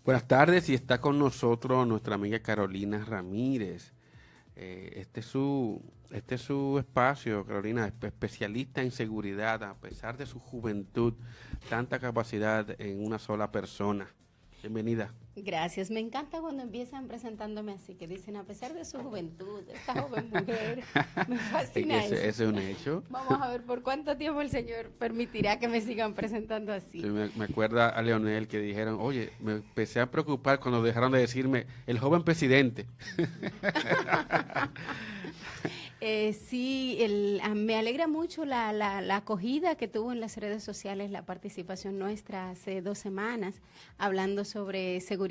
Buenas tardes y está con nosotros nuestra amiga Carolina Ramírez. Este es su espacio, Carolina, especialista en seguridad, a pesar de su juventud, tanta capacidad en una sola persona. Bienvenida. Gracias, me encanta cuando empiezan presentándome así, que dicen, a pesar de su juventud, esta joven mujer, me fascina eso. Ese es un hecho. Vamos a ver por cuánto tiempo el Señor permitirá que me sigan presentando así. Sí, me acuerda a Leonel que dijeron, oye, me empecé a preocupar cuando dejaron de decirme el joven presidente. Me alegra mucho la acogida que tuvo en las redes sociales, la participación nuestra hace 2 semanas, hablando sobre seguridad.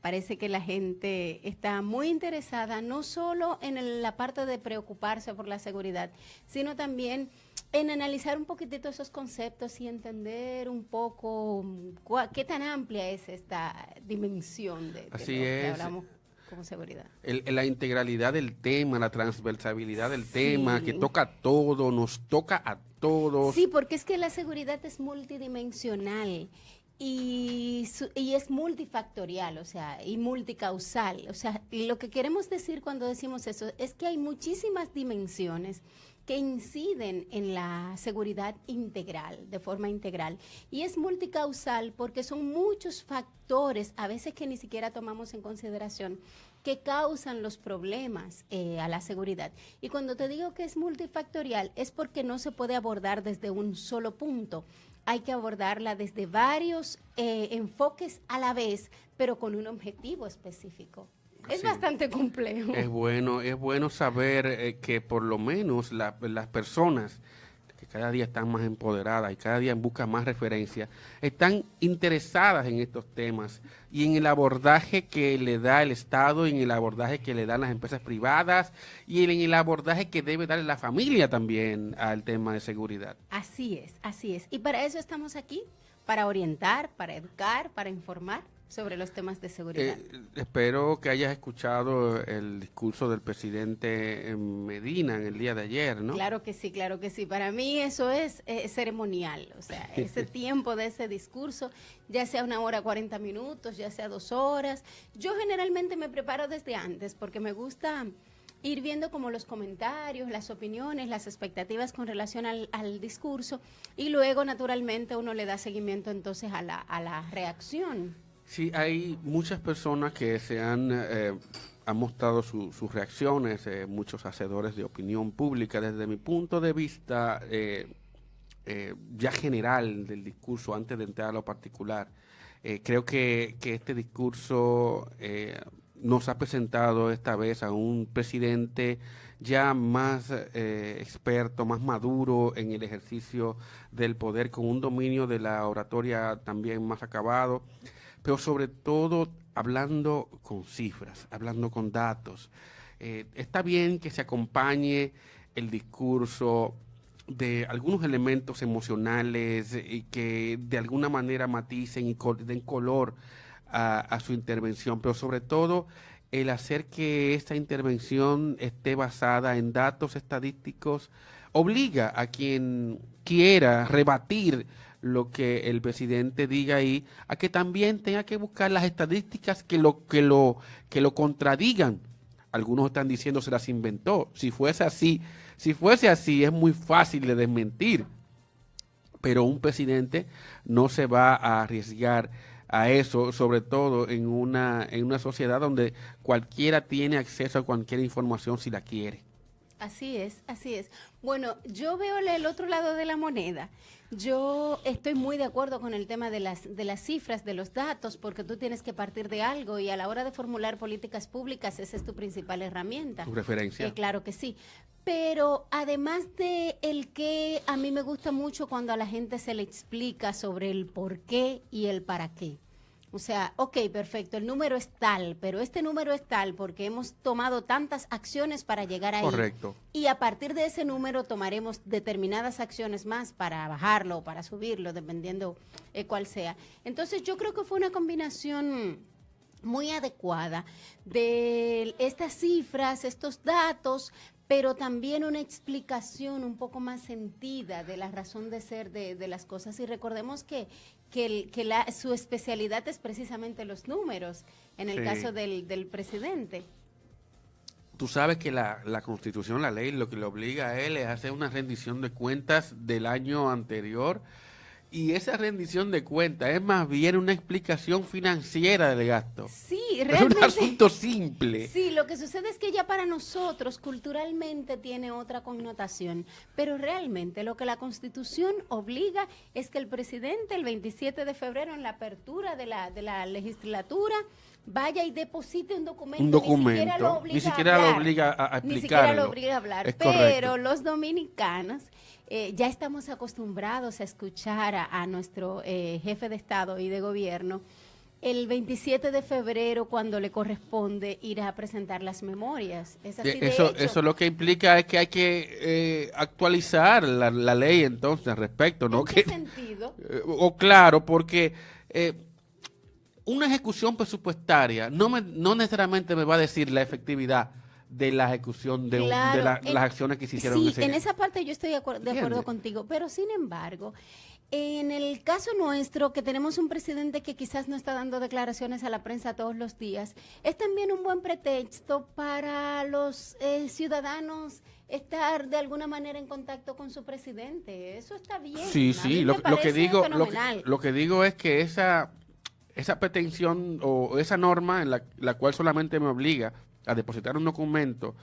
Parece que la gente está muy interesada, no solo en la parte de preocuparse por la seguridad, sino también en analizar un poquitito esos conceptos y entender un poco qué tan amplia es esta dimensión de lo que hablamos como seguridad. La integralidad del tema, la transversabilidad del tema, que toca a todo, nos toca a todos. Sí, porque es que la seguridad es multidimensional y es multifactorial, o sea, y multicausal. O sea, lo que queremos decir cuando decimos eso es que hay muchísimas dimensiones que inciden en la seguridad integral, de forma integral. Y es multicausal porque son muchos factores, a veces que ni siquiera tomamos en consideración, que causan los problemas a la seguridad. Y cuando te digo que es multifactorial, es porque no se puede abordar desde un solo punto. Hay que abordarla desde varios enfoques a la vez, pero con un objetivo específico. Es bastante complejo. Es bueno saber que por lo menos las personas que cada día están más empoderadas y cada día buscan más referencia, están interesadas en estos temas y en el abordaje que le da el Estado, y en el abordaje que le dan las empresas privadas y en el abordaje que debe dar la familia también al tema de seguridad. Así es, así es. Y para eso estamos aquí, para orientar, para educar, para informar sobre los temas de seguridad. Espero que hayas escuchado el discurso del presidente Medina en el día de ayer, ¿no? Claro que sí, claro que sí. Para mí eso es ceremonial, o sea, ese tiempo de ese discurso, ya sea 1 hora 40 minutos, ya sea 2 horas. Yo generalmente me preparo desde antes porque me gusta ir viendo como los comentarios, las opiniones, las expectativas con relación al discurso, y luego naturalmente uno le da seguimiento entonces a la reacción. Sí, hay muchas personas que han mostrado sus reacciones, muchos hacedores de opinión pública. Desde mi punto de vista ya general del discurso, antes de entrar a lo particular, creo que este discurso nos ha presentado esta vez a un presidente ya más experto, más maduro en el ejercicio del poder, con un dominio de la oratoria también más acabado, pero sobre todo hablando con cifras, hablando con datos. Está bien que se acompañe el discurso de algunos elementos emocionales y que de alguna manera maticen y den color a su intervención, pero sobre todo el hacer que esta intervención esté basada en datos estadísticos obliga a quien quiera rebatir lo que el presidente diga ahí, a que también tenga que buscar las estadísticas que lo contradigan. Algunos están diciendo se las inventó. Si fuese así, es muy fácil de desmentir. Pero un presidente no se va a arriesgar a eso, sobre todo en una sociedad donde cualquiera tiene acceso a cualquier información si la quiere. Así es, así es. Bueno, yo veo el otro lado de la moneda. Yo estoy muy de acuerdo con el tema de las cifras, de los datos, porque tú tienes que partir de algo y a la hora de formular políticas públicas esa es tu principal herramienta. ¿Tu referencia? Claro que sí. Pero además de el que a mí me gusta mucho cuando a la gente se le explica sobre el por qué y el para qué. O sea, ok, perfecto, el número es tal, pero este número es tal porque hemos tomado tantas acciones para llegar ahí. Correcto. Y a partir de ese número tomaremos determinadas acciones más para bajarlo o para subirlo, dependiendo cuál sea. Entonces yo creo que fue una combinación muy adecuada de estas cifras, estos datos, pero también una explicación un poco más sentida de la razón de ser de las cosas. Y recordemos que su especialidad es precisamente los números, en el caso del presidente. Tú sabes que la Constitución, la ley, lo que le obliga a él es hacer una rendición de cuentas del año anterior, y esa rendición de cuentas es más bien una explicación financiera del gasto. Sí, realmente. Es un asunto simple. Sí, lo que sucede es que ya para nosotros culturalmente tiene otra connotación, pero realmente lo que la Constitución obliga es que el presidente el 27 de febrero en la apertura de la legislatura vaya y deposite un documento. Ni siquiera lo obliga a explicarlo. Ni siquiera lo obliga a hablar. Es pero correcto. los dominicanos ya estamos acostumbrados a escuchar a nuestro jefe de Estado y de Gobierno el 27 de febrero, cuando le corresponde ir a presentar las memorias. Es así de hecho. Eso lo que implica es que hay que actualizar la ley entonces al respecto, ¿no? ¿En qué sentido? Claro, porque una ejecución presupuestaria no necesariamente me va a decir la efectividad de la ejecución de las acciones que se hicieron. Sí, en esa parte yo estoy de acuerdo contigo, pero sin embargo, en el caso nuestro, que tenemos un presidente que quizás no está dando declaraciones a la prensa todos los días, es también un buen pretexto para los ciudadanos estar de alguna manera en contacto con su presidente. Eso está bien. Sí, lo que digo es que esa pretensión o esa norma en la cual solamente me obliga a depositar un documento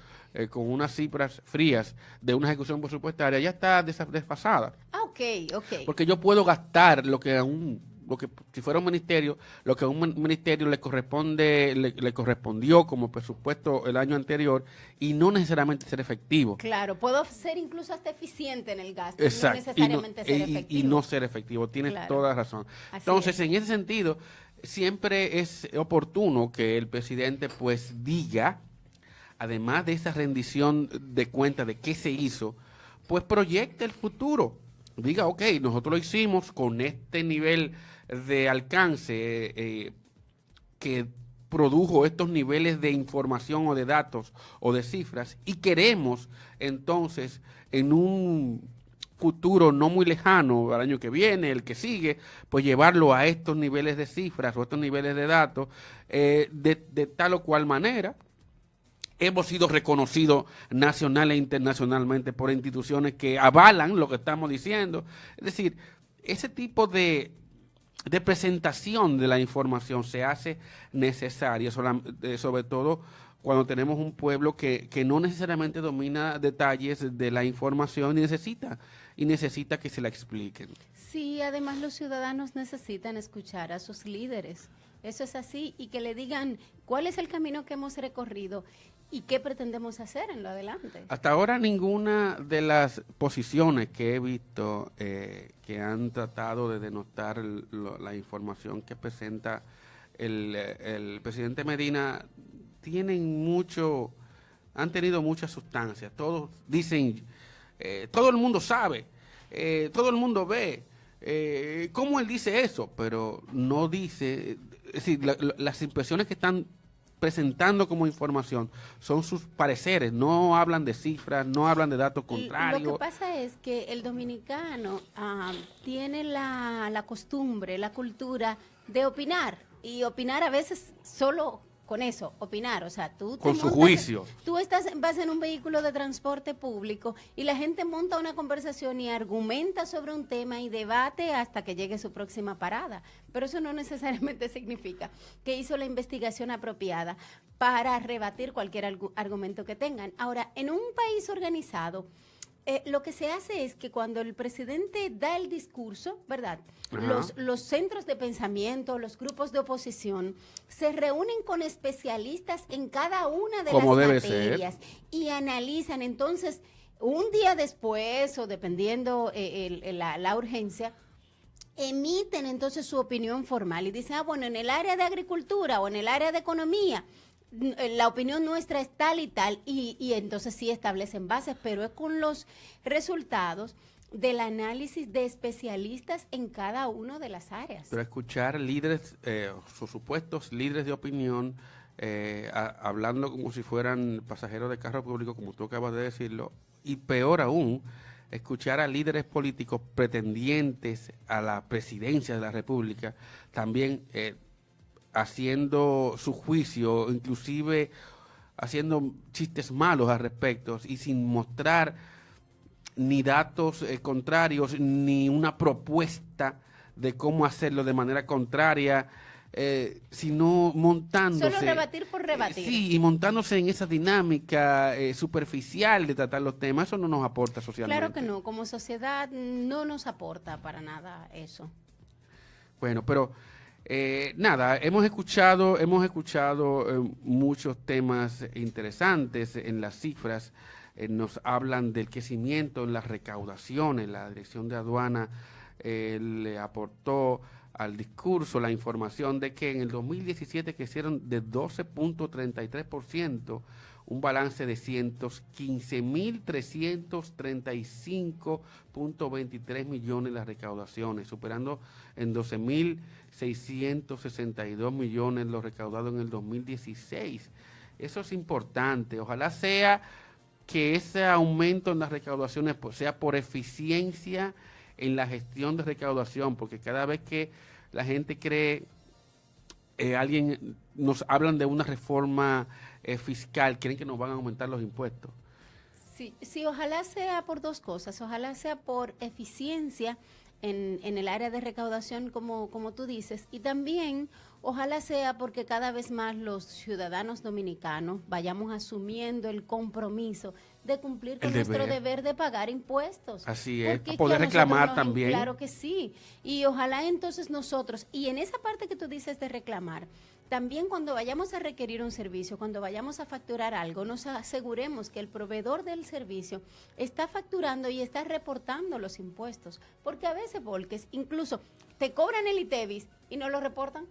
con unas cifras frías de una ejecución presupuestaria ya está desfasada. Ok. Porque yo puedo gastar lo que si fuera un ministerio, lo que a un ministerio le correspondió como presupuesto el año anterior, y no necesariamente ser efectivo. Claro, puedo ser incluso hasta eficiente en el gasto. Exacto. No necesariamente ser efectivo. Y no ser efectivo, tienes toda razón. Entonces, en ese sentido, siempre es oportuno que el presidente pues diga, además de esa rendición de cuenta de qué se hizo, pues proyecte el futuro. Diga, ok, nosotros lo hicimos con este nivel de alcance que produjo estos niveles de información o de datos o de cifras, y queremos entonces en un futuro no muy lejano, al año que viene, el que sigue, pues llevarlo a estos niveles de cifras o estos niveles de datos de tal o cual manera. Hemos sido reconocidos nacional e internacionalmente por instituciones que avalan lo que estamos diciendo. Es decir, ese tipo de presentación de la información se hace necesaria, sobre todo cuando tenemos un pueblo que no necesariamente domina detalles de la información y necesita que se la expliquen. Sí, además los ciudadanos necesitan escuchar a sus líderes. Eso es así, y que le digan cuál es el camino que hemos recorrido y qué pretendemos hacer en lo adelante. Hasta ahora ninguna de las posiciones que he visto que han tratado de denotar la información que presenta el presidente Medina han tenido mucha sustancia. Todos dicen, todo el mundo sabe, todo el mundo ve. ¿Cómo él dice eso? Pero no dice, es decir, las impresiones que están presentando como información son sus pareceres, no hablan de cifras, no hablan de datos contrarios. Lo que pasa es que el dominicano tiene la costumbre, la cultura de opinar, y opinar a veces solo con eso, opinar, o sea, con su juicio. Tú vas en un vehículo de transporte público y la gente monta una conversación y argumenta sobre un tema y debate hasta que llegue su próxima parada, pero eso no necesariamente significa que hizo la investigación apropiada para rebatir cualquier argumento que tengan. Ahora, en un país organizado, lo que se hace es que cuando el presidente da el discurso, ¿verdad? Los centros de pensamiento, los grupos de oposición, se reúnen con especialistas en cada una de las materias y analizan. Entonces, un día después, o dependiendo la urgencia, emiten entonces su opinión formal y dicen, bueno, en el área de agricultura o en el área de economía, la opinión nuestra es tal y tal, y entonces sí establecen bases, pero es con los resultados del análisis de especialistas en cada una de las áreas. Pero escuchar líderes, sus supuestos líderes de opinión, hablando como si fueran pasajeros de carro público, como tú acabas de decirlo, y peor aún, escuchar a líderes políticos pretendientes a la presidencia de la República, también haciendo su juicio, inclusive haciendo chistes malos al respecto, y sin mostrar ni datos contrarios, ni una propuesta de cómo hacerlo de manera contraria, sino montándose. Solo rebatir por rebatir. Sí, y montándose en esa dinámica superficial de tratar los temas, eso no nos aporta socialmente. Claro que no, como sociedad no nos aporta para nada eso. Bueno, pero nada, hemos escuchado muchos temas interesantes en las cifras. Nos hablan del crecimiento en las recaudaciones. La Dirección de Aduana le aportó al discurso la información de que en el 2017 crecieron de 12.33%, un balance de 115.335.23 millones las recaudaciones, superando en 12.662 millones los recaudados en el 2016. Eso es importante. Ojalá sea que ese aumento en las recaudaciones sea por eficiencia en la gestión de recaudación, porque cada vez que la gente cree, nos hablan de una reforma fiscal, creen que nos van a aumentar los impuestos. Sí, ojalá sea por dos cosas, ojalá sea por eficiencia en el área de recaudación, como tú dices, y también ojalá sea porque cada vez más los ciudadanos dominicanos vayamos asumiendo el compromiso de cumplir con nuestro deber de pagar impuestos. Así es, para poder reclamar también. Claro que sí, y ojalá entonces nosotros, y en esa parte que tú dices de reclamar, también cuando vayamos a requerir un servicio, cuando vayamos a facturar algo, nos aseguremos que el proveedor del servicio está facturando y está reportando los impuestos, porque a veces, Volques, incluso te cobran el ITEVIS y no lo reportan.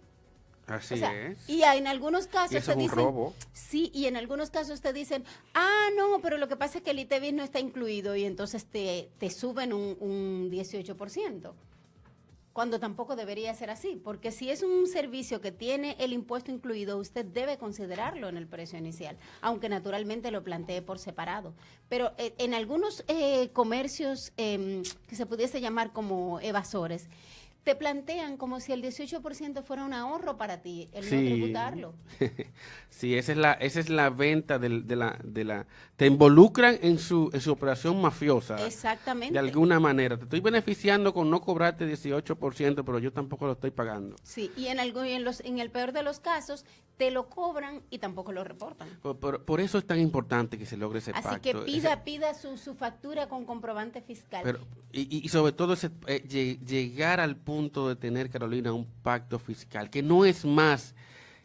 Así es. Y en algunos casos te dicen, robo. Sí, y en algunos casos te dicen, no, pero lo que pasa es que el ITEVIS no está incluido y entonces te suben un 18%. Cuando tampoco debería ser así, porque si es un servicio que tiene el impuesto incluido, usted debe considerarlo en el precio inicial, aunque naturalmente lo plantee por separado. Pero en algunos comercios que se pudiese llamar como evasores, te plantean como si el 18% fuera un ahorro para ti, el no tributarlo. Sí, esa es la venta te involucran en su operación mafiosa. Exactamente. De alguna manera. Te estoy beneficiando con no cobrarte 18%, pero yo tampoco lo estoy pagando. Sí, y en el peor de los casos, te lo cobran y tampoco lo reportan. Por eso es tan importante que se logre ese pacto. Así que pida su factura con comprobante fiscal. Pero, y sobre todo llegar al punto de tener, Carolina, un pacto fiscal, que no es más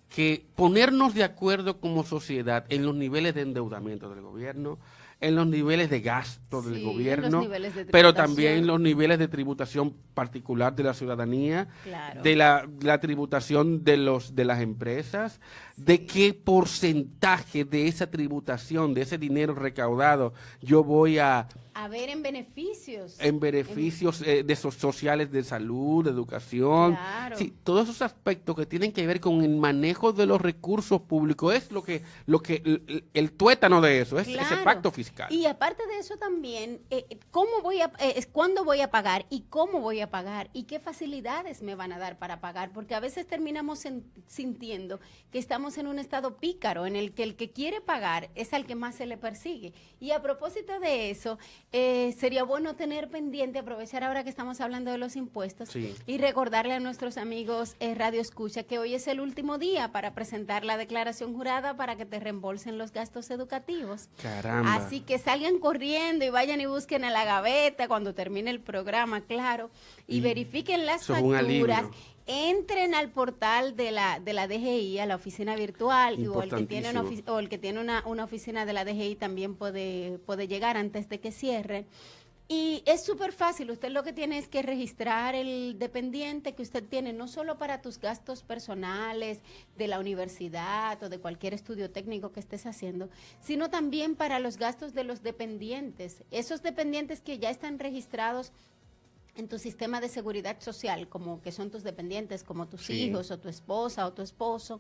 que ponernos de acuerdo como sociedad en los niveles de endeudamiento del gobierno, en los niveles de gasto del gobierno, pero también en los niveles de tributación particular de la ciudadanía, claro, de la tributación de las empresas, de qué porcentaje de esa tributación, de ese dinero recaudado, yo voy a ver en beneficios. En beneficios sociales de salud, de educación. Claro. Sí, todos esos aspectos que tienen que ver con el manejo de los recursos públicos es lo que el tuétano de eso, es ese pacto fiscal. Y aparte de eso también, ¿cuándo voy a pagar y cómo voy a pagar y qué facilidades me van a dar para pagar? Porque a veces terminamos sintiendo que estamos en un estado pícaro en el que quiere pagar es al que más se le persigue. Y a propósito de eso, sería bueno tener pendiente, aprovechar ahora que estamos hablando de los impuestos, y recordarle a nuestros amigos Radio Escucha que hoy es el último día para presentar la declaración jurada para que te reembolsen los gastos educativos. Caramba. Así que salgan corriendo y vayan y busquen a la gaveta cuando termine el programa, claro, y verifiquen las facturas. Entren al portal de la DGI, a la oficina virtual, o el que tiene una oficina de la DGI también puede llegar antes de que cierre. Y es súper fácil, usted lo que tiene es que registrar el dependiente que usted tiene, no solo para tus gastos personales de la universidad o de cualquier estudio técnico que estés haciendo, sino también para los gastos de los dependientes, esos dependientes que ya están registrados en tu sistema de seguridad social, como que son tus dependientes, como tus hijos o tu esposa o tu esposo.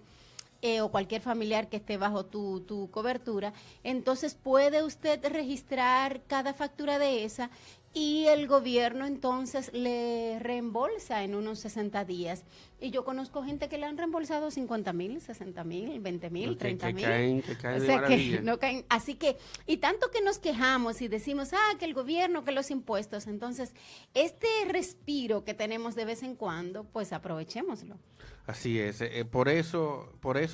o cualquier familiar que esté bajo tu cobertura, entonces puede usted registrar cada factura de esa y el gobierno entonces le reembolsa en unos 60 días. Y yo conozco gente que le han reembolsado 50,000, 60,000, 20,000, 30,000. Que caen O de sea maravilla. que no caen. Así que, y tanto que nos quejamos y decimos, que el gobierno, que los impuestos. Entonces, este respiro que tenemos de vez en cuando, pues aprovechémoslo. Así es, por eso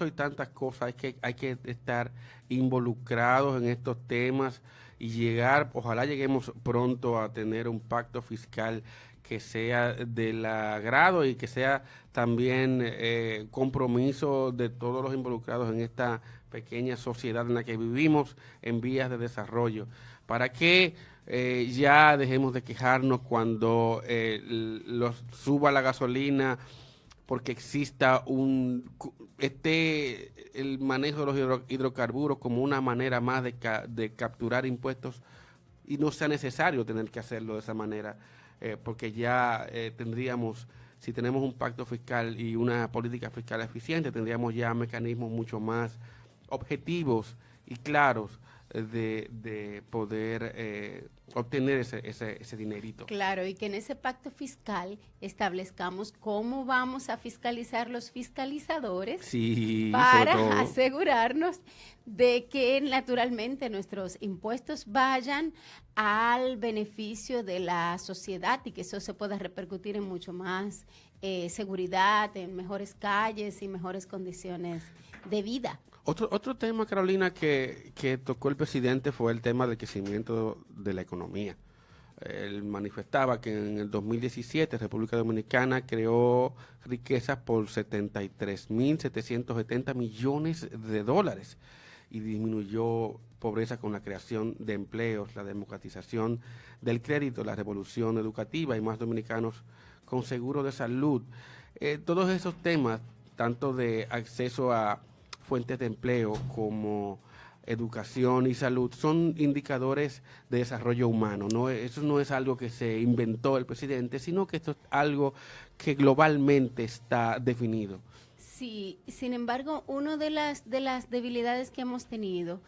y tantas cosas hay que estar involucrados en estos temas y ojalá lleguemos pronto a tener un pacto fiscal que sea del agrado y que sea también compromiso de todos los involucrados en esta pequeña sociedad en la que vivimos en vías de desarrollo, para que ya dejemos de quejarnos cuando suba la gasolina, porque exista el manejo de los hidrocarburos como una manera más de capturar impuestos y no sea necesario tener que hacerlo de esa manera, porque ya tendríamos, si tenemos un pacto fiscal y una política fiscal eficiente, tendríamos ya mecanismos mucho más objetivos y claros de poder obtener ese dinerito. Claro, y que en ese pacto fiscal establezcamos cómo vamos a fiscalizar los fiscalizadores, sí, para asegurarnos de que naturalmente nuestros impuestos vayan al beneficio de la sociedad y que eso se pueda repercutir en mucho más seguridad, en mejores calles y mejores condiciones de vida. Otro tema, Carolina, que tocó el presidente fue el tema del crecimiento de la economía. Él manifestaba que en el 2017 República Dominicana creó riquezas por 73.770 millones de dólares y disminuyó pobreza con la creación de empleos, la democratización del crédito, la revolución educativa y más dominicanos con seguro de salud. Todos esos temas, tanto de acceso a fuentes de empleo como educación y salud, son indicadores de desarrollo humano, ¿no? Eso no es algo que se inventó el presidente, sino que esto es algo que globalmente está definido. Sí, sin embargo, una de las debilidades que hemos tenido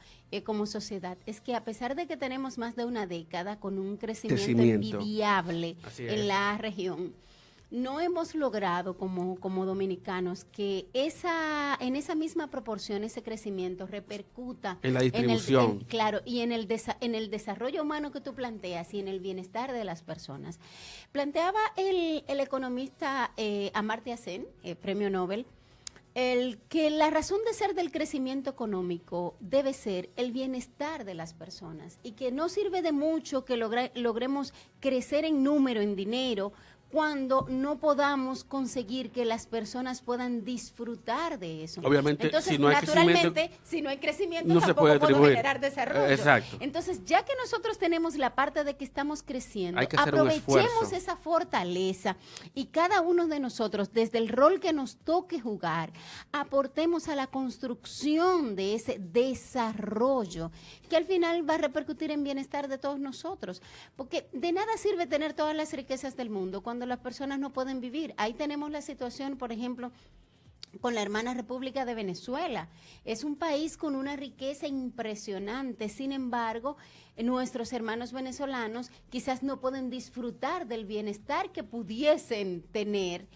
como sociedad es que a pesar de que tenemos más de una década con un crecimiento envidiable en la región, no hemos logrado como dominicanos que en esa misma proporción ese crecimiento repercuta en la distribución. Claro, y en el desarrollo humano que tú planteas y en el bienestar de las personas. Planteaba el economista Amartya Sen, premio Nobel, que la razón de ser del crecimiento económico debe ser el bienestar de las personas y que no sirve de mucho que logremos crecer en número, en dinero, cuando no podamos conseguir que las personas puedan disfrutar de eso. Obviamente, entonces, si no hay crecimiento no tampoco se puede puedo generar desarrollo. Exacto. Entonces, ya que nosotros tenemos la parte de que estamos creciendo, hay que hacer aprovechemos esa fortaleza y cada uno de nosotros, desde el rol que nos toque jugar, aportemos a la construcción de ese desarrollo que al final va a repercutir en bienestar de todos nosotros. Porque de nada sirve tener todas las riquezas del mundo cuando las personas no pueden vivir. Ahí tenemos la situación, por ejemplo, con la hermana República de Venezuela. Es un país con una riqueza impresionante, sin embargo, nuestros hermanos venezolanos quizás no pueden disfrutar del bienestar que pudiesen tener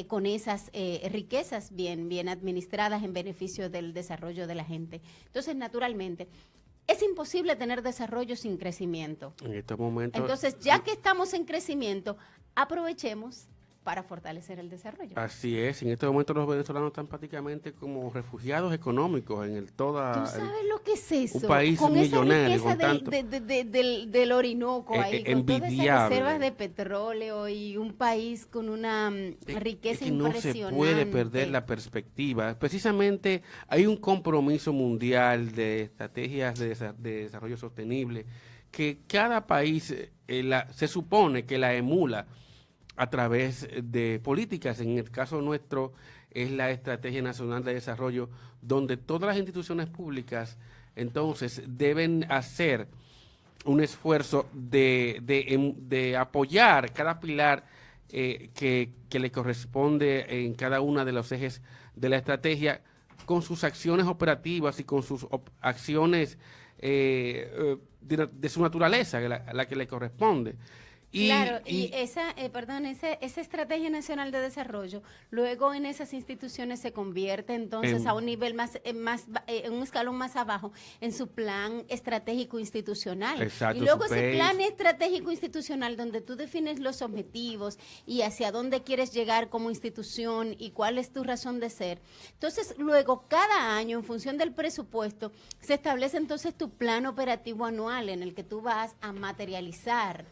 con esas riquezas bien administradas en beneficio del desarrollo de la gente. Entonces, naturalmente, es imposible tener desarrollo sin crecimiento. En estos momentos. Entonces, ya que estamos en crecimiento, aprovechemos para fortalecer el desarrollo. Así es, en este momento los venezolanos están prácticamente como refugiados económicos en toda... ¿Tú sabes lo que es eso? Un país con millonario, esa riqueza con del Orinoco ahí, con todas esas reservas de petróleo y un país con una riqueza impresionante. No se puede perder la perspectiva. Precisamente hay un compromiso mundial de estrategias de desarrollo sostenible que cada país se supone que la emula a través de políticas. En el caso nuestro es la Estrategia Nacional de Desarrollo, donde todas las instituciones públicas entonces deben hacer un esfuerzo de apoyar cada pilar que le corresponde en cada uno de los ejes de la estrategia, con sus acciones operativas y con sus acciones de su naturaleza, la que le corresponde. Claro, esa estrategia nacional de desarrollo, luego en esas instituciones se convierte entonces a un nivel en un escalón más abajo, en su plan estratégico institucional. Exacto, y luego ese plan estratégico institucional donde tú defines los objetivos y hacia dónde quieres llegar como institución y cuál es tu razón de ser. Entonces, luego cada año, en función del presupuesto, se establece entonces tu plan operativo anual en el que tú vas a materializar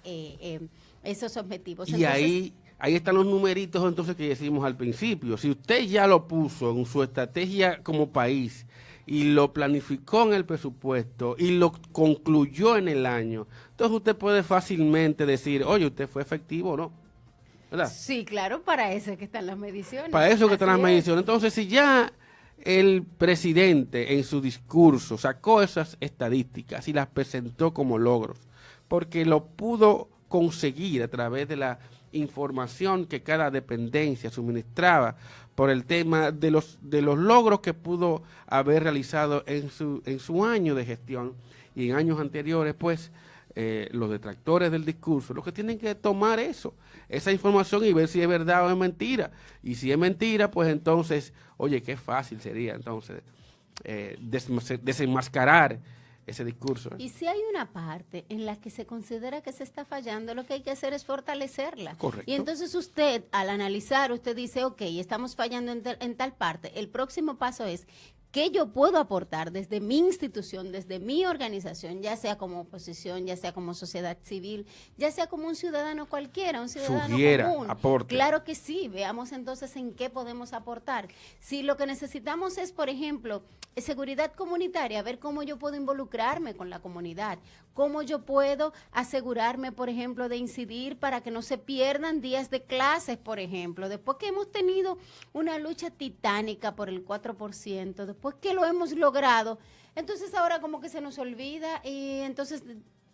esos objetivos. Y entonces, ahí están los numeritos entonces que decimos al principio. Si usted ya lo puso en su estrategia como país y lo planificó en el presupuesto y lo concluyó en el año, entonces usted puede fácilmente decir, oye, ¿usted fue efectivo o no? ¿Verdad? Sí, claro, para eso es que están las mediciones. Para eso es que están las mediciones. Entonces, si ya el presidente en su discurso sacó esas estadísticas y las presentó como logros, porque lo pudo conseguir a través de la información que cada dependencia suministraba por el tema de los logros que pudo haber realizado en su año de gestión y en años anteriores, pues los detractores del discurso, los que tienen que tomar esa información y ver si es verdad o es mentira. Y si es mentira, pues entonces, oye, qué fácil sería entonces desenmascarar ese discurso. Y si hay una parte en la que se considera que se está fallando, lo que hay que hacer es fortalecerla. Correcto. Y entonces usted, al analizar, usted dice, ok, estamos fallando en tal parte. El próximo paso es, ¿qué yo puedo aportar desde mi institución, desde mi organización, ya sea como oposición, ya sea como sociedad civil, ya sea como un ciudadano cualquiera, un ciudadano común? Aporte. Claro que sí, veamos entonces en qué podemos aportar. Si lo que necesitamos es, por ejemplo, seguridad comunitaria, ver cómo yo puedo involucrarme con la comunidad, cómo yo puedo asegurarme, por ejemplo, de incidir para que no se pierdan días de clases, por ejemplo, después que hemos tenido una lucha titánica por el 4%, después que lo hemos logrado, entonces ahora como que se nos olvida y entonces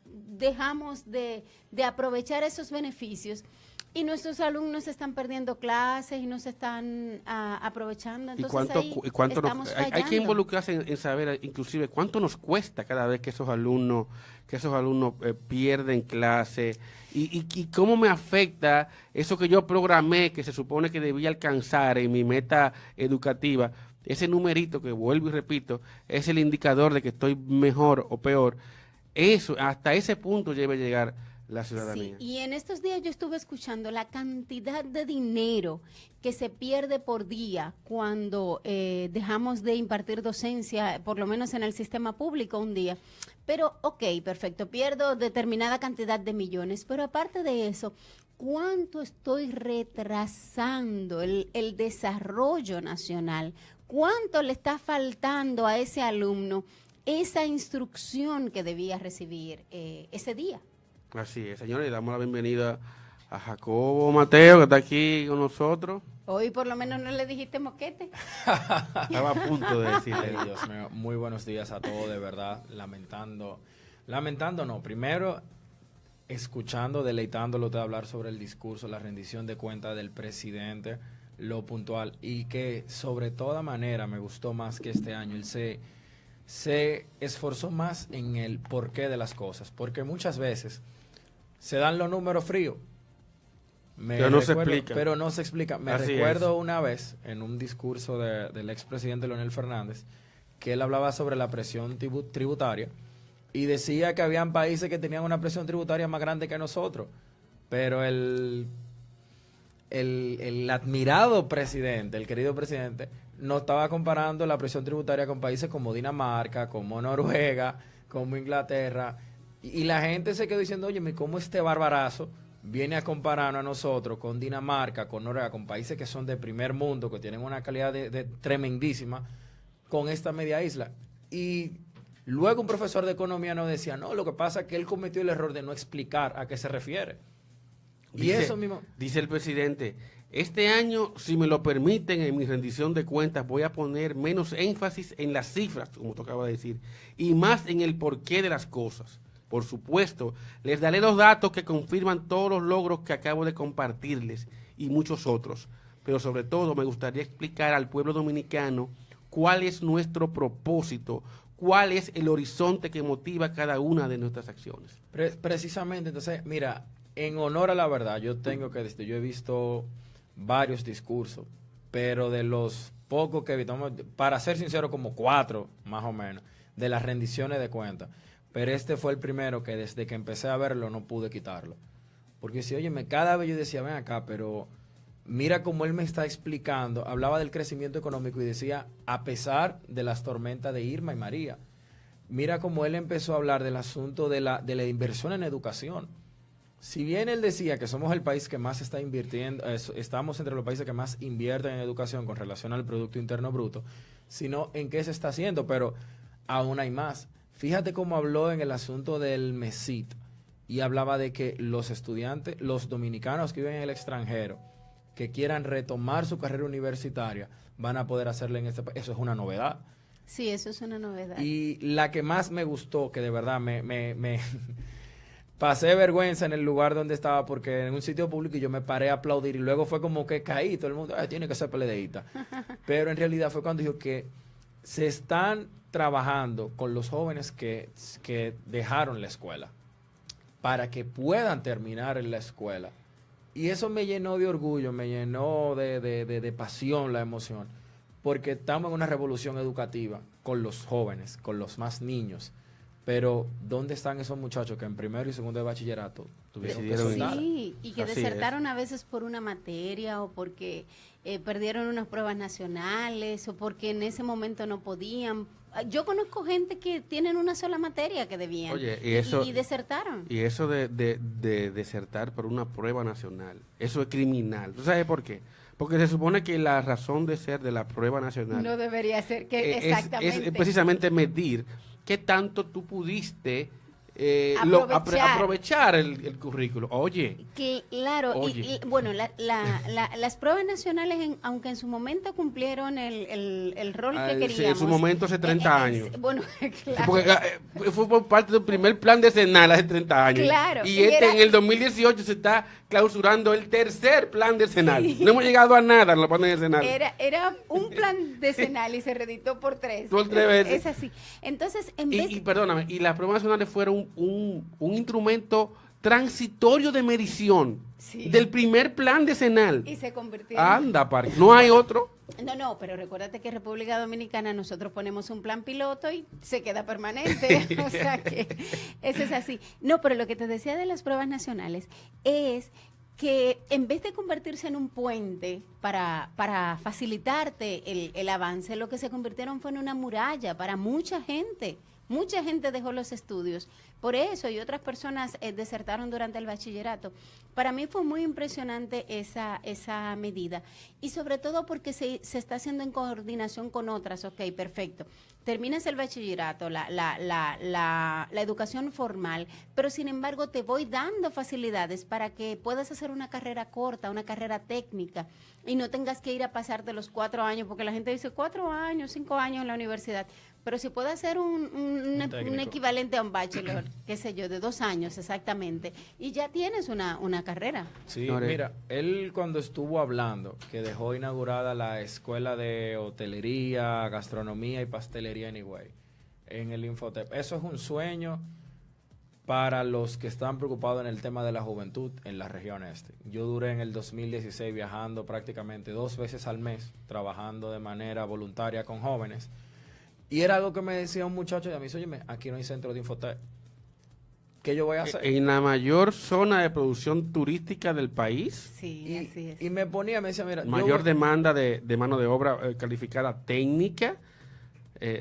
dejamos de aprovechar esos beneficios y nuestros alumnos están perdiendo clases y no se están aprovechando. Entonces ¿Y cuánto hay que involucrarse en saber inclusive cuánto nos cuesta cada vez que esos alumnos pierden clase y cómo me afecta eso que yo programé, que se supone que debía alcanzar en mi meta educativa. Ese numerito que vuelvo y repito es el indicador de que estoy mejor o peor. Eso, hasta ese punto debe llegar la ciudadanía. Sí, y en estos días yo estuve escuchando la cantidad de dinero que se pierde por día cuando dejamos de impartir docencia, por lo menos en el sistema público un día. Pero, ok, perfecto, pierdo determinada cantidad de millones, pero aparte de eso, ¿cuánto estoy retrasando el desarrollo nacional? ¿Cuánto le está faltando a ese alumno esa instrucción que debía recibir ese día? Así es, señores, le damos la bienvenida a Jacobo Mateo, que está aquí con nosotros. Hoy por lo menos no le dijiste moquete. Estaba a punto de decirle. Ay, Dios mío, muy buenos días a todos, de verdad, lamentando no, primero escuchando, deleitándolo de hablar sobre el discurso, la rendición de cuentas del presidente, lo puntual, y que sobre toda manera me gustó más que este año él se esforzó más en el porqué de las cosas, porque muchas veces se dan los números fríos, pero no se explica. Me recuerdo una vez en un discurso del expresidente Leonel Fernández que él hablaba sobre la presión tributaria y decía que habían países que tenían una presión tributaria más grande que nosotros, pero el admirado presidente, el querido presidente, no estaba comparando la presión tributaria con países como Dinamarca, como Noruega, como Inglaterra, y la gente se quedó diciendo, oye, ¿cómo este barbarazo viene a compararnos a nosotros con Dinamarca, con Noruega, con países que son de primer mundo, que tienen una calidad de tremendísima, con esta media isla? Y luego un profesor de economía nos decía, no, lo que pasa es que él cometió el error de no explicar a qué se refiere. Dice el presidente, este año, si me lo permiten, en mi rendición de cuentas voy a poner menos énfasis en las cifras, como tocaba decir, y más en el porqué de las cosas. Por supuesto, les daré los datos que confirman todos los logros que acabo de compartirles y muchos otros. Pero sobre todo me gustaría explicar al pueblo dominicano cuál es nuestro propósito, cuál es el horizonte que motiva cada una de nuestras acciones. Precisamente, entonces, mira, en honor a la verdad, yo tengo que decir, yo he visto varios discursos, pero de los pocos que evitamos, para ser sincero, como 4 más o menos, de las rendiciones de cuentas. Pero este fue el primero que desde que empecé a verlo no pude quitarlo. Porque si, óyeme, cada vez yo decía, ven acá, pero mira cómo él me está explicando, hablaba del crecimiento económico y decía, a pesar de las tormentas de Irma y María, mira cómo él empezó a hablar del asunto de la inversión en educación. Si bien él decía que somos el país que más está invirtiendo, estamos entre los países que más invierten en educación con relación al Producto Interno Bruto, sino en qué se está haciendo, pero aún hay más. Fíjate cómo habló en el asunto del MESIT y hablaba de que los estudiantes, los dominicanos que viven en el extranjero, que quieran retomar su carrera universitaria, van a poder hacerlo en este país. Eso es una novedad. Sí, eso es una novedad. Y la que más me gustó, que de verdad me pasé vergüenza en el lugar donde estaba, porque en un sitio público y yo me paré a aplaudir y luego fue como que caí, todo el mundo, tiene que ser peledeíta. Pero en realidad fue cuando dijo que se están trabajando con los jóvenes que dejaron la escuela para que puedan terminar en la escuela. Y eso me llenó de orgullo, me llenó de pasión, la emoción, porque estamos en una revolución educativa con los jóvenes, con los más niños. Pero, ¿dónde están esos muchachos que en primero y segundo de bachillerato tuvieron que soltar? Sí, y que desertaron a veces por una materia o porque perdieron unas pruebas nacionales o porque en ese momento no podían. Yo conozco gente que tienen una sola materia que debían. Oye, y desertaron. Y eso de desertar por una prueba nacional, eso es criminal. ¿Tú sabes por qué? Porque se supone que la razón de ser de la prueba nacional no debería ser que exactamente es precisamente medir qué tanto tú pudiste aprovechar el currículo. Oye. Claro, oye. Y bueno, las pruebas nacionales, aunque en su momento cumplieron el rol que queríamos. En su momento hace 30 años. Bueno, claro. Porque fue por parte del primer plan decenal hace 30 años. Claro. Y en el 2018 se está clausurando el tercer plan decenal. Sí. No hemos llegado a nada en los planes decenales. Era un plan decenal y se reeditó por 3. Por 3 veces. Es así. Entonces, perdóname, y las pruebas nacionales fueron un instrumento transitorio de medición del primer plan decenal. Y se convirtió no hay otro. No, pero recuérdate que en República Dominicana nosotros ponemos un plan piloto y se queda permanente. O sea que eso es así. No, pero lo que te decía de las pruebas nacionales es que en vez de convertirse en un puente para facilitarte el avance, lo que se convirtieron fue en una muralla para mucha gente. Mucha gente dejó los estudios por eso y otras personas desertaron durante el bachillerato. Para mí fue muy impresionante esa medida y sobre todo porque se está haciendo en coordinación con otras. Ok, perfecto. Terminas el bachillerato, la educación formal, pero sin embargo te voy dando facilidades para que puedas hacer una carrera corta, una carrera técnica y no tengas que ir a pasarte los 4 años, porque la gente dice 4 años, 5 años en la universidad. Pero si puede hacer un equivalente a un bachelor, qué sé yo, de 2 años exactamente, y ya tienes una carrera. Sí, mira, él cuando estuvo hablando, que dejó inaugurada la escuela de hotelería, gastronomía y pastelería en Higüey, en el Infotep, eso es un sueño para los que están preocupados en el tema de la juventud en la región este. Yo duré en el 2016 viajando prácticamente 2 veces al mes, trabajando de manera voluntaria con jóvenes. Y era algo que me decía un muchacho y a mí dice, oye, aquí no hay centro de Infotep. ¿Qué yo voy a hacer? En la mayor zona de producción turística del país. Sí, así es. Y me decía, mira... Mayor demanda de mano de obra calificada técnica,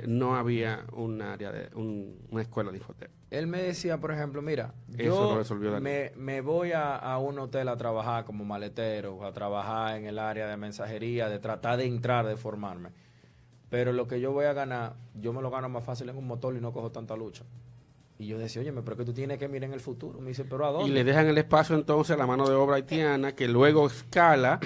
no había un área una escuela de Infotep. Él me decía, por ejemplo, mira, yo me voy a un hotel a trabajar como maletero, a trabajar en el área de mensajería, de tratar de entrar, de formarme. Pero lo que yo voy a ganar, yo me lo gano más fácil en un motor y no cojo tanta lucha. Y yo decía, oye, pero que tú tienes que mirar en el futuro. Me dice, ¿pero a dónde? Y le dejan el espacio entonces a la mano de obra haitiana, que luego escala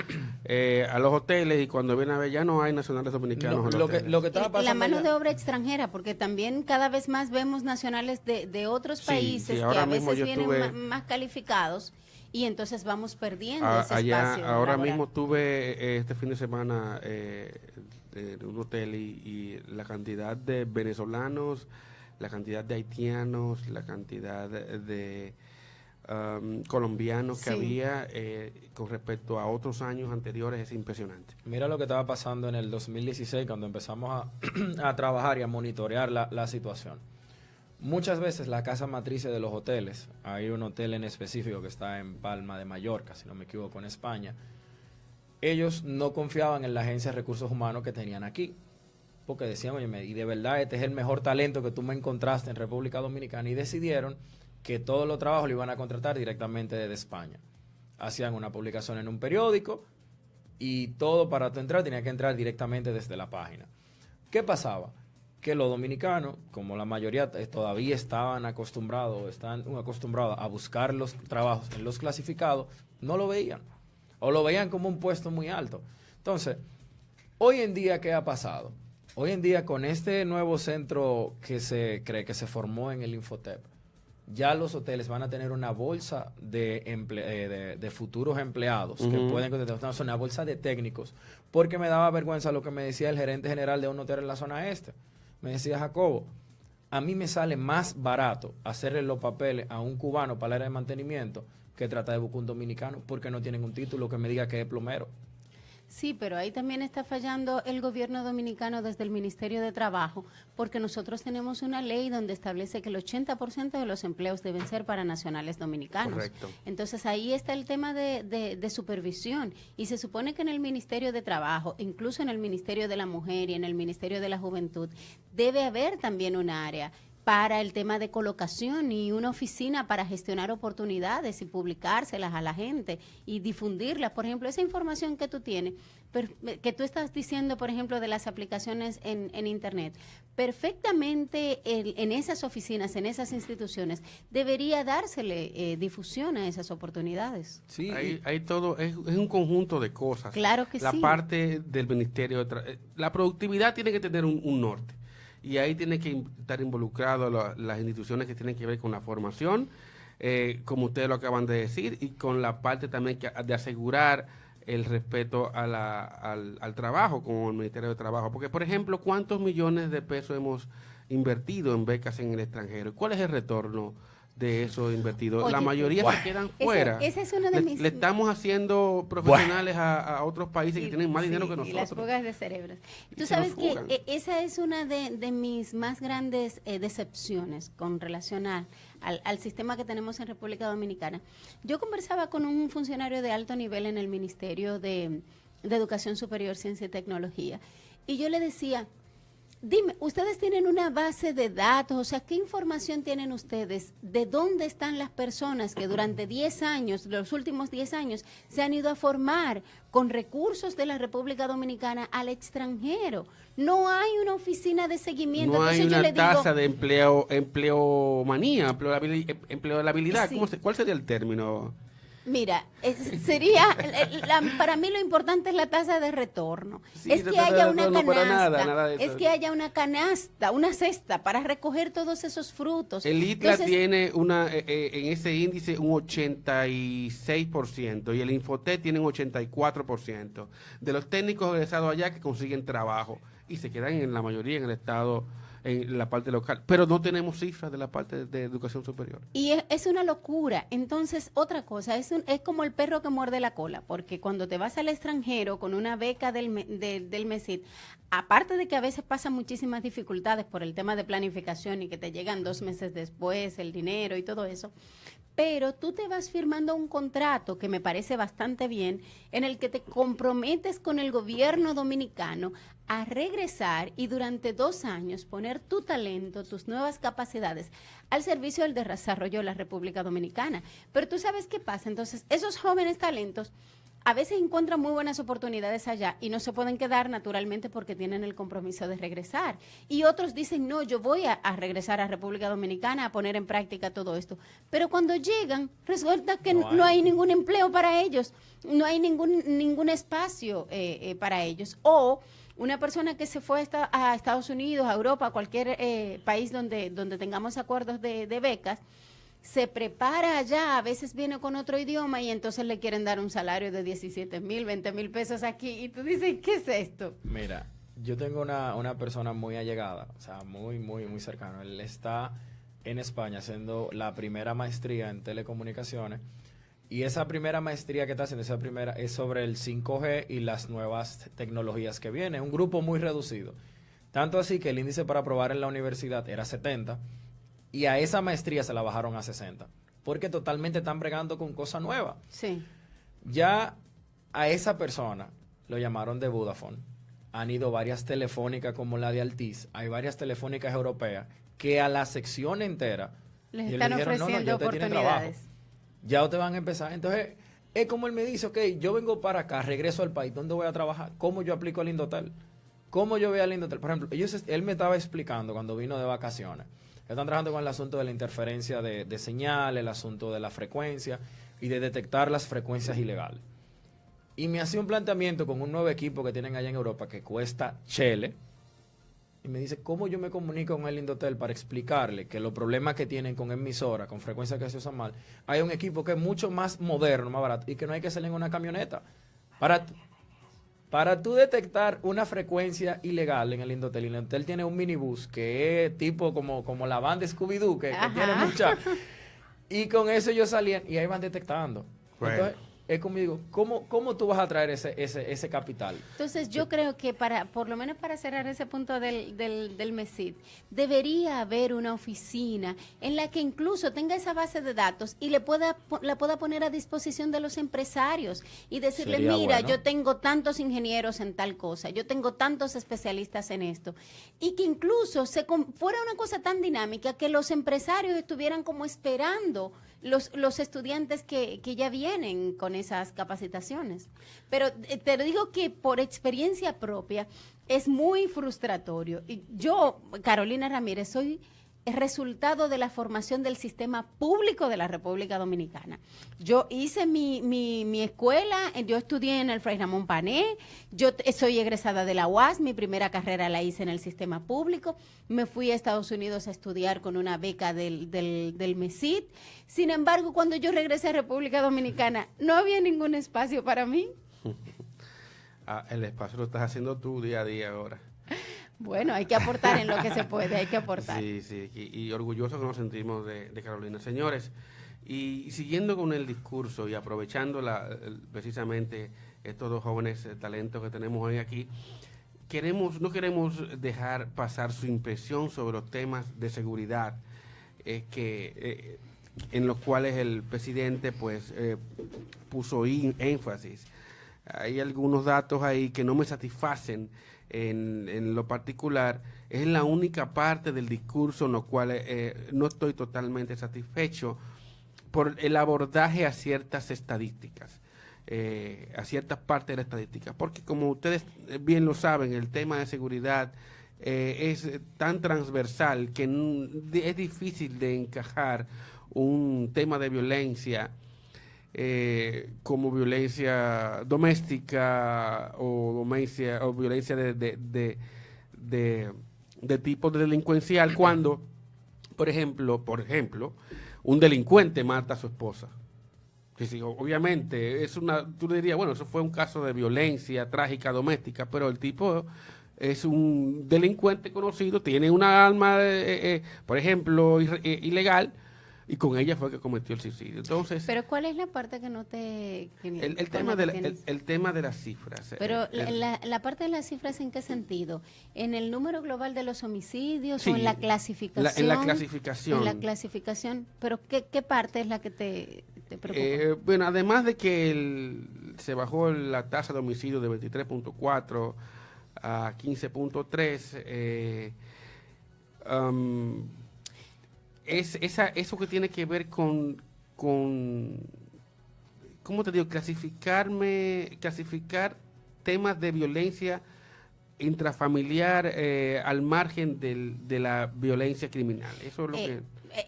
a los hoteles y cuando viene a ver ya no hay nacionales dominicanos. Lo que estaba pasando la mano de obra extranjera, porque también cada vez más vemos nacionales de otros países que a veces vienen más calificados y entonces vamos perdiendo ese allá, espacio ahora laboral. mismo estuve este fin de semana en un hotel y la cantidad de venezolanos, la cantidad de haitianos, la cantidad de colombianos que Sí. había con respecto a otros años anteriores es impresionante. Mira lo que estaba pasando en el 2016 cuando empezamos a trabajar y a monitorear la situación. Muchas veces la casa matriz de los hoteles, hay un hotel en específico que está en Palma de Mallorca, si no me equivoco, en España, ellos no confiaban en la agencia de recursos humanos que tenían aquí, porque decían, oye, y de verdad este es el mejor talento que tú me encontraste en República Dominicana, y decidieron que todos los trabajos lo iban a contratar directamente desde España. Hacían una publicación en un periódico y todo para tu entrar tenía que entrar directamente desde la página. ¿Qué pasaba? Que los dominicanos, como la mayoría todavía están acostumbrados a buscar los trabajos en los clasificados, no lo veían o lo veían como un puesto muy alto. Entonces, hoy en día, ¿qué ha pasado? Hoy en día, con este nuevo centro que se cree que se formó en el Infotep, ya los hoteles van a tener una bolsa de futuros empleados que pueden contratar, una bolsa de técnicos, porque me daba vergüenza lo que me decía el gerente general de un hotel en la zona este. Me decía, Jacobo, a mí me sale más barato hacerle los papeles a un cubano para el área de mantenimiento que tratar de buscar un dominicano, porque no tienen un título que me diga que es plomero. Sí, pero ahí también está fallando el gobierno dominicano desde el Ministerio de Trabajo, porque nosotros tenemos una ley donde establece que el 80% de los empleos deben ser para nacionales dominicanos. Correcto. Entonces ahí está el tema de supervisión, y se supone que en el Ministerio de Trabajo, incluso en el Ministerio de la Mujer y en el Ministerio de la Juventud, debe haber también un área para el tema de colocación y una oficina para gestionar oportunidades y publicárselas a la gente y difundirlas. Por ejemplo, esa información que tú tienes, que tú estás diciendo, por ejemplo, de las aplicaciones en Internet, perfectamente en esas oficinas, en esas instituciones, debería dársele difusión a esas oportunidades. Sí, Hay todo, es un conjunto de cosas. Claro que la sí. parte del Ministerio de la productividad tiene que tener un norte. Y ahí tiene que estar involucrado las instituciones que tienen que ver con la formación, como ustedes lo acaban de decir, y con la parte también de asegurar el respeto al trabajo, como el Ministerio de Trabajo. Porque, por ejemplo, ¿cuántos millones de pesos hemos invertido en becas en el extranjero? ¿Cuál es el retorno de eso invertido? Oye, la mayoría se quedan fuera. Esa es una de mis... Le estamos haciendo profesionales a otros países que tienen más dinero que y las nosotros. fugas de cerebros. Y Tú se sabes nos que fugan. esa es una de mis más grandes decepciones con relación al sistema que tenemos en República Dominicana. Yo conversaba con un funcionario de alto nivel en el Ministerio de Educación Superior, Ciencia y Tecnología, y yo le decía, dime, ustedes tienen una base de datos, o sea, ¿qué información tienen ustedes? ¿De dónde están las personas que durante 10 años, los últimos 10 años, se han ido a formar con recursos de la República Dominicana al extranjero? No hay una oficina de seguimiento. No hay Entonces yo una le digo, tasa de empleomanía, empleabilidad. Sí. ¿Cuál sería el término? mira, para mí lo importante es la tasa de retorno. Sí, es la que tasa haya de una retorno para canasta, nada de eso. es que haya una canasta, una cesta para recoger todos esos frutos. El ITLA Entonces, tiene en ese índice un 86% y el Infotep tiene un 84% de los técnicos egresados allá que consiguen trabajo y se quedan en la mayoría en el estado, en la parte local, pero no tenemos cifras de la parte de educación superior. y es una locura. Entonces, otra cosa, es como el perro que muerde la cola, porque cuando te vas al extranjero con una beca del MESID, aparte de que a veces pasan muchísimas dificultades por el tema de planificación y que te llegan 2 meses después el dinero y todo eso, pero tú te vas firmando un contrato que me parece bastante bien, en el que te comprometes con el gobierno dominicano a regresar y durante 2 años poner tu talento, tus nuevas capacidades al servicio del desarrollo de la República Dominicana. Pero tú sabes qué pasa, entonces esos jóvenes talentos a veces encuentran muy buenas oportunidades allá y no se pueden quedar naturalmente porque tienen el compromiso de regresar. Y otros dicen, no, yo voy a regresar a República Dominicana a poner en práctica todo esto. Pero cuando llegan, resulta que no hay ningún empleo para ellos, no hay ningún espacio para ellos. O una persona que se fue a Estados Unidos, a Europa, a cualquier país donde tengamos acuerdos de becas, se prepara allá, a veces viene con otro idioma y entonces le quieren dar un salario de 17,000, 20,000 pesos aquí y tú dices, ¿qué es esto? Mira, yo tengo una persona muy allegada, o sea, muy, muy, muy cercano. Él está en España haciendo la primera maestría en telecomunicaciones y esa primera maestría que está haciendo, esa primera es sobre el 5G y las nuevas tecnologías que vienen. Un grupo muy reducido. Tanto así que el índice para aprobar en la universidad era 70 y a esa maestría se la bajaron a 60 porque totalmente están bregando con cosas nuevas. Sí. Ya a esa persona lo llamaron de Vodafone. Han ido varias telefónicas como la de Altiz. Hay varias telefónicas europeas que a la sección entera Les y están le dijeron, ofreciendo ya ustedes tienen trabajo. oportunidades. Ya ustedes van a empezar. Entonces, es como él me dice, ok, yo vengo para acá, regreso al país, ¿dónde voy a trabajar? ¿Cómo yo aplico al Indotel? ¿Cómo yo voy al Indotel? Por ejemplo, él me estaba explicando cuando vino de vacaciones. Están trabajando con el asunto de la interferencia de señal, el asunto de la frecuencia y de detectar las frecuencias ilegales. Y me hacía un planteamiento con un nuevo equipo que tienen allá en Europa que cuesta chele. Y me dice, ¿cómo yo me comunico con el Indotel para explicarle que los problemas que tienen con emisora, con frecuencias que se usan mal, hay un equipo que es mucho más moderno, más barato, y que no hay que salir en una camioneta? Para tú detectar una frecuencia ilegal en el Indotel tiene un minibús que es tipo como la banda Scooby-Doo, que tiene mucha... Y con eso ellos salían y ahí van detectando. Right. Entonces, es como digo, ¿cómo tú vas a traer ese capital? Entonces yo creo que por lo menos para cerrar ese punto del MESID, debería haber una oficina en la que incluso tenga esa base de datos y la pueda poner a disposición de los empresarios y decirle, Sería mira, bueno. yo tengo tantos ingenieros en tal cosa, yo tengo tantos especialistas en esto, y que incluso fuera una cosa tan dinámica que los empresarios estuvieran como esperando los estudiantes que ya vienen con esas capacitaciones. Pero te lo digo que por experiencia propia es muy frustratorio. Y yo, Carolina Ramírez, soy el resultado de la formación del sistema público de la República Dominicana. Yo hice mi escuela, yo estudié en el Fray Ramón Pané, yo soy egresada de la UAS, mi primera carrera la hice en el sistema público, me fui a Estados Unidos a estudiar con una beca del MESID. Sin embargo, cuando yo regresé a República Dominicana, no había ningún espacio para mí. El espacio lo estás haciendo tú día a día ahora. Bueno, hay que aportar en lo que se puede, hay que aportar. Sí, sí, y orgullosos que nos sentimos de Carolina. Señores, y siguiendo con el discurso y aprovechando precisamente estos dos jóvenes talentos que tenemos hoy aquí, no queremos dejar pasar su impresión sobre los temas de seguridad en los cuales el presidente pues puso énfasis. Hay algunos datos ahí que no me satisfacen en lo particular. Es la única parte del discurso en lo cual no estoy totalmente satisfecho por el abordaje a ciertas estadísticas, a ciertas partes de la estadística, porque como ustedes bien lo saben, el tema de seguridad es tan transversal que es difícil de encajar un tema de violencia como violencia doméstica o violencia de tipo delincuencial cuando, por ejemplo, un delincuente mata a su esposa. Sí, obviamente, tú dirías, bueno, eso fue un caso de violencia trágica doméstica, pero el tipo es un delincuente conocido, tiene una arma, por ejemplo, ilegal, y con ella fue que cometió el suicidio. Entonces, pero ¿cuál es la parte que no te... el tema de las cifras. Pero la parte de las cifras, ¿en qué sentido? ¿En el número global de los homicidios sí, o en la clasificación? En la clasificación. En la clasificación. ¿Pero qué parte es la que te preocupa? Bueno, además de que se bajó la tasa de homicidio de 23.4 a 15.3, eso que tiene que ver con ¿cómo te digo? Clasificar temas de violencia intrafamiliar al margen de la violencia criminal. Eso es lo que...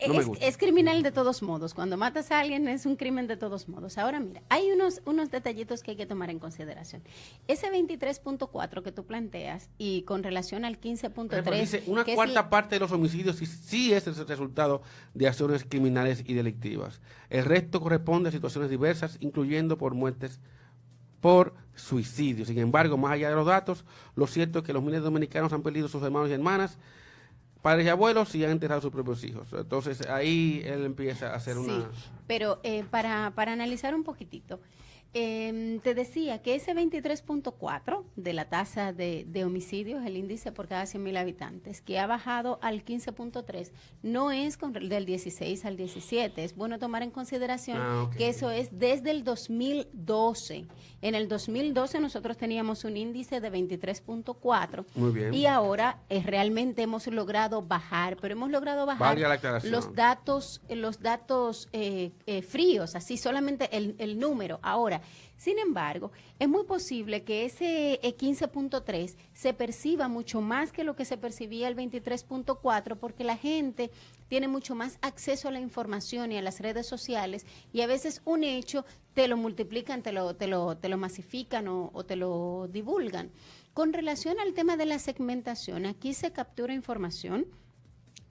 No me gusta. Es criminal de todos modos. Cuando matas a alguien es un crimen de todos modos. Ahora mira, hay unos detallitos que hay que tomar en consideración. Ese 23.4 que tú planteas y con relación al 15.3... Dice, una cuarta parte de los homicidios sí es el resultado de acciones criminales y delictivas. El resto corresponde a situaciones diversas, incluyendo por muertes por suicidio. Sin embargo, más allá de los datos, lo cierto es que los miles de dominicanos han perdido sus hermanos y hermanas, padres y abuelos, y han enterrado a sus propios hijos. Entonces ahí él empieza a hacer una... Pero para analizar un poquitito, te decía que ese 23.4 de la tasa de homicidios, el índice por cada 100.000 habitantes, que ha bajado al 15.3, no es del 16 al 17. Es bueno tomar en consideración que eso es desde el 2012. En el 2012 nosotros teníamos un índice de 23.4. Muy bien. Y ahora realmente hemos logrado bajar, pero hemos logrado bajar los datos fríos, así solamente el número. Ahora, sin embargo, es muy posible que ese 15.3 se perciba mucho más que lo que se percibía el 23.4, porque la gente tiene mucho más acceso a la información y a las redes sociales, y a veces un hecho te lo multiplican, te lo masifican o te lo divulgan. Con relación al tema de la segmentación, aquí se captura información.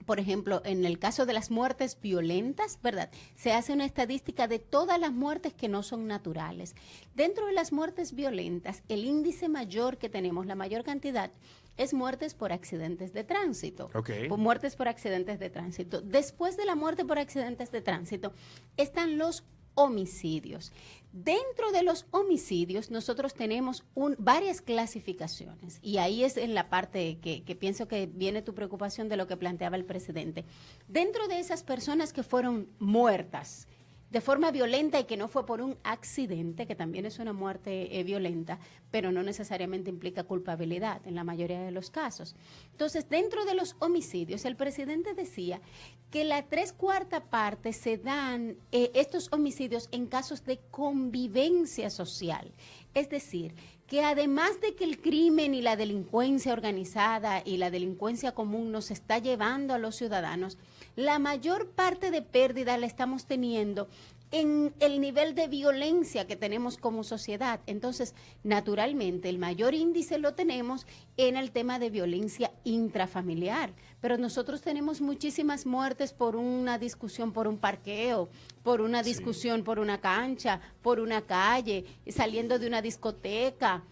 Por ejemplo, en el caso de las muertes violentas, ¿verdad? Se hace una estadística de todas las muertes que no son naturales. Dentro de las muertes violentas, el índice mayor que tenemos, la mayor cantidad, es muertes por accidentes de tránsito. Muertes por accidentes de tránsito. Después de la muerte por accidentes de tránsito, están los homicidios. Dentro de los homicidios nosotros tenemos varias clasificaciones, y ahí es en la parte que pienso que viene tu preocupación de lo que planteaba el presidente. Dentro de esas personas que fueron muertas de forma violenta y que no fue por un accidente, que también es una muerte violenta, pero no necesariamente implica culpabilidad en la mayoría de los casos. Entonces, dentro de los homicidios, el presidente decía que la 3/4 parte se dan estos homicidios en casos de convivencia social. Es decir, que además de que el crimen y la delincuencia organizada y la delincuencia común nos está llevando a los ciudadanos, la mayor parte de pérdida la estamos teniendo en el nivel de violencia que tenemos como sociedad. Entonces, naturalmente, el mayor índice lo tenemos en el tema de violencia intrafamiliar, pero nosotros tenemos muchísimas muertes por una discusión por un parqueo, por una discusión por una cancha, por una calle, saliendo de una discoteca,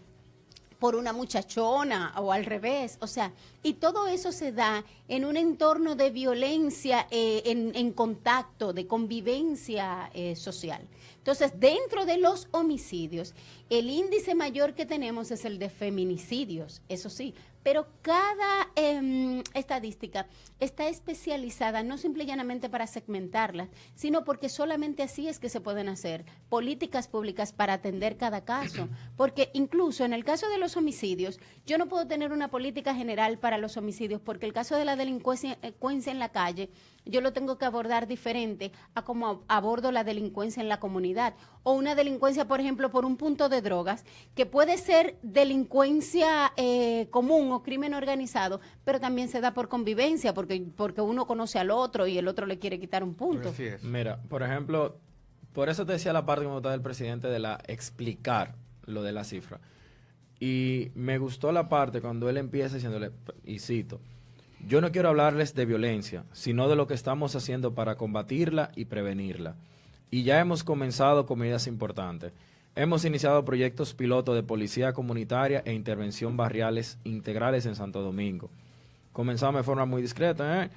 por una muchachona o al revés, o sea, y todo eso se da en un entorno de violencia en contacto, de convivencia social. Entonces, dentro de los homicidios, el índice mayor que tenemos es el de feminicidios, eso sí, pero cada estadística está especializada no simple y llanamente para segmentarla, sino porque solamente así es que se pueden hacer políticas públicas para atender cada caso, porque incluso en el caso de los homicidios, yo no puedo tener una política general para los homicidios, porque el caso de la delincuencia en la calle, yo lo tengo que abordar diferente a como abordo la delincuencia en la comunidad, o una delincuencia, por ejemplo, por un punto de drogas, que puede ser delincuencia común o crimen organizado, pero también se da por convivencia, porque uno conoce al otro y el otro le quiere quitar un punto. Así es. Mira, por ejemplo, por eso te decía la parte que me gustaba del presidente de explicar lo de la cifra. Y me gustó la parte cuando él empieza diciéndole, y cito, yo no quiero hablarles de violencia, sino de lo que estamos haciendo para combatirla y prevenirla. Y ya hemos comenzado con medidas importantes. Hemos iniciado proyectos piloto de policía comunitaria e intervención barriales integrales en Santo Domingo. Comenzamos de forma muy discreta,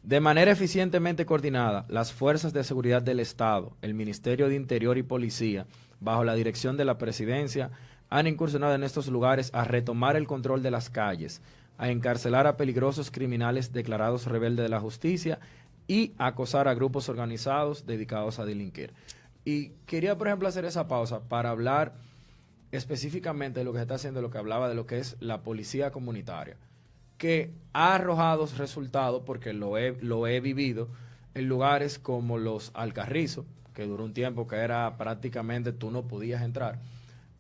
De manera eficientemente coordinada, las fuerzas de seguridad del Estado, el Ministerio de Interior y Policía, bajo la dirección de la Presidencia, han incursionado en estos lugares a retomar el control de las calles, a encarcelar a peligrosos criminales declarados rebeldes de la justicia y a acosar a grupos organizados dedicados a delinquir. Y quería, por ejemplo, hacer esa pausa para hablar específicamente de lo que se está haciendo, lo que hablaba de lo que es la policía comunitaria, que ha arrojado resultados, porque lo he vivido, en lugares como los Alcarrizos, que duró un tiempo que era prácticamente tú no podías entrar,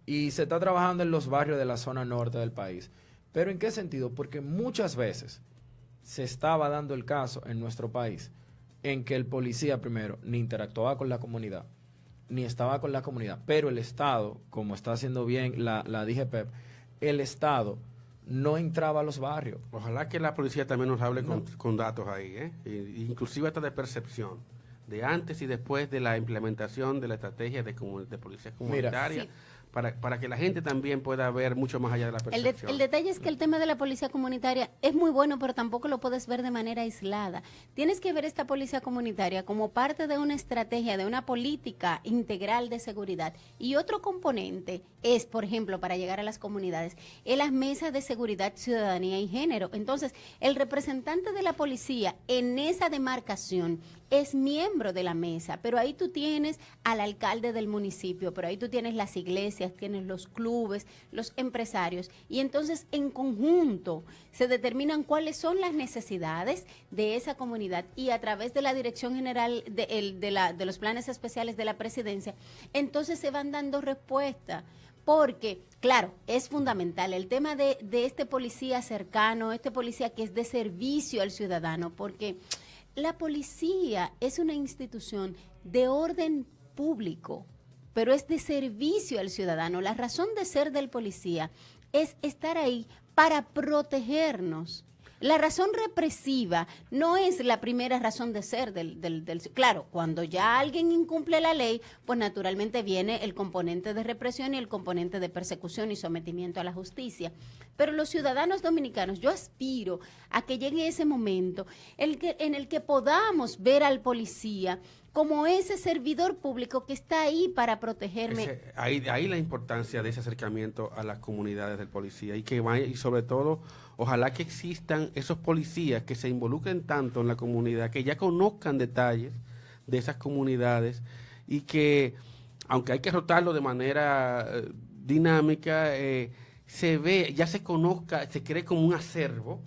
y se está trabajando en los barrios de la zona norte del país. ¿Pero en qué sentido? Porque muchas veces se estaba dando el caso en nuestro país en que el policía, primero, ni interactuaba con la comunidad, ni estaba con la comunidad, pero el Estado, como está haciendo bien la DGPEP, el Estado no entraba a los barrios. Ojalá que la policía también nos hable con datos ahí, inclusive hasta de percepción, de antes y después de la implementación de la estrategia de policía comunitaria. Mira, sí. Para que la gente también pueda ver mucho más allá de la percepción. El detalle es que el tema de la policía comunitaria es muy bueno, pero tampoco lo puedes ver de manera aislada. Tienes que ver esta policía comunitaria como parte de una estrategia, de una política integral de seguridad. Y otro componente es, por ejemplo, para llegar a las comunidades, en las mesas de seguridad, ciudadanía y género. Entonces, el representante de la policía en esa demarcación es miembro de la mesa, pero ahí tú tienes al alcalde del municipio, pero ahí tú tienes las iglesias, tienes los clubes, los empresarios, y entonces en conjunto se determinan cuáles son las necesidades de esa comunidad, y a través de la Dirección General de los Planes Especiales de la Presidencia, entonces se van dando respuestas. Porque, claro, es fundamental el tema de este policía cercano, este policía que es de servicio al ciudadano, porque la policía es una institución de orden público, pero es de servicio al ciudadano. La razón de ser del policía es estar ahí para protegernos. La razón represiva no es la primera razón de ser Claro, cuando ya alguien incumple la ley, pues naturalmente viene el componente de represión y el componente de persecución y sometimiento a la justicia. Pero los ciudadanos dominicanos, yo aspiro a que llegue ese momento en el que podamos ver al policía como ese servidor público que está ahí para protegerme. Ahí la importancia de ese acercamiento a las comunidades del policía y sobre todo, ojalá que existan esos policías que se involucren tanto en la comunidad, que ya conozcan detalles de esas comunidades y que, aunque hay que rotarlo de manera dinámica, ya se conozca, se cree como un acervo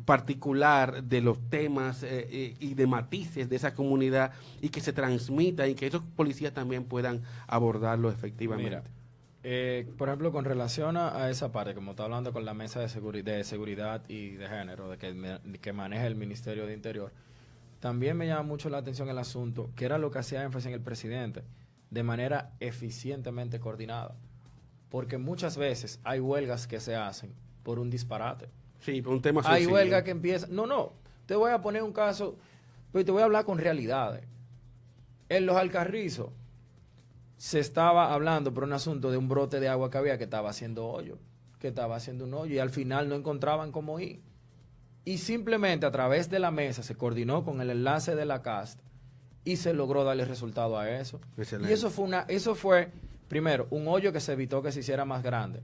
particular de los temas y de matices de esa comunidad y que se transmita y que esos policías también puedan abordarlo efectivamente. Mira, por ejemplo, con relación a esa parte, como está hablando con la mesa de seguridad y de género que maneja el Ministerio de Interior, también me llama mucho la atención el asunto, que era lo que hacía énfasis en el presidente, de manera eficientemente coordinada, porque muchas veces hay huelgas que se hacen por un disparate. Sí, por un tema sencillo. Hay huelga que empieza... No, te voy a poner un caso, pero te voy a hablar con realidades. En Los Alcarrizos se estaba hablando por un asunto de un brote de agua que había que estaba haciendo un hoyo y al final no encontraban cómo ir. Y simplemente a través de la mesa se coordinó con el enlace de la CAST y se logró darle resultado a eso. Excelente. Y eso fue, primero, un hoyo que se evitó que se hiciera más grande.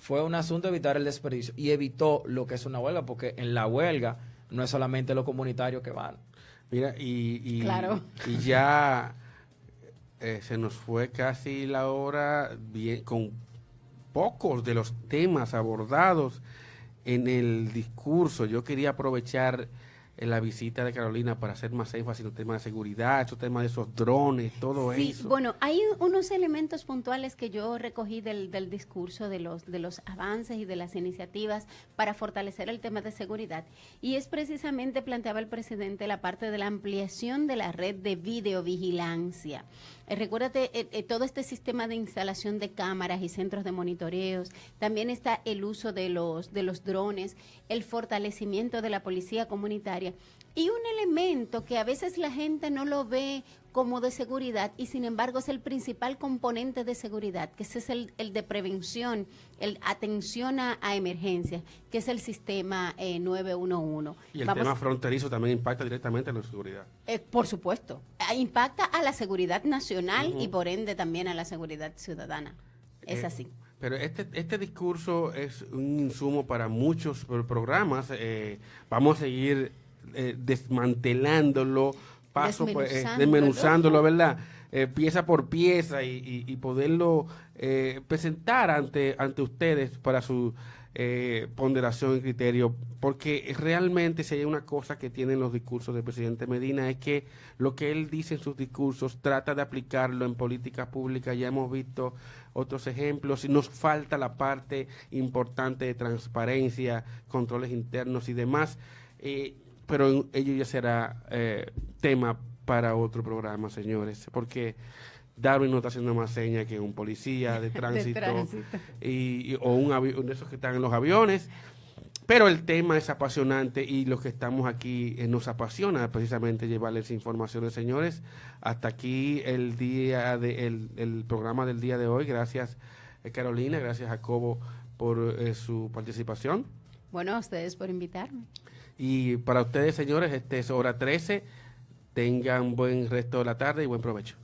Fue un asunto de evitar el desperdicio y evitó lo que es una huelga, porque en la huelga no es solamente los comunitarios que van. Mira, claro. Y ya se nos fue casi la hora con pocos de los temas abordados en el discurso. Yo quería aprovechar la visita de Carolina para hacer más énfasis en el tema de seguridad, esos temas de esos drones, todo eso. Sí, bueno, hay unos elementos puntuales que yo recogí del discurso de los avances y de las iniciativas para fortalecer el tema de seguridad, y es precisamente, planteaba el presidente, la parte de la ampliación de la red de videovigilancia. Recuérdate, todo este sistema de instalación de cámaras y centros de monitoreos, también está el uso de los drones, el fortalecimiento de la policía comunitaria, y un elemento que a veces la gente no lo ve como de seguridad y sin embargo es el principal componente de seguridad, que ese es el de prevención, el atención a emergencias, que es el sistema 911. Y el tema fronterizo también impacta directamente en la seguridad. Por supuesto, impacta a la seguridad nacional y por ende también a la seguridad ciudadana. Es así. Pero este discurso es un insumo para muchos programas. Vamos a seguir desmantelándolo, desmenuzándolo, ¿verdad? Pieza por pieza y poderlo presentar ante ustedes para su ponderación y criterio, porque realmente si hay una cosa que tienen los discursos del presidente Medina es que lo que él dice en sus discursos trata de aplicarlo en política pública. Ya hemos visto otros ejemplos y nos falta la parte importante de transparencia, controles internos y demás. pero ello ya será tema para otro programa, señores, porque Darwin no está haciendo más señas que un policía de tránsito, o un avión de esos que están en los aviones. Pero el tema es apasionante y los que estamos aquí nos apasiona precisamente llevarles informaciones, señores. Hasta aquí el programa del día de hoy. Gracias, Carolina, gracias, Jacobo, por su participación. Bueno, a ustedes por invitarme. Y para ustedes, señores, este es hora 13. Tengan buen resto de la tarde y buen provecho.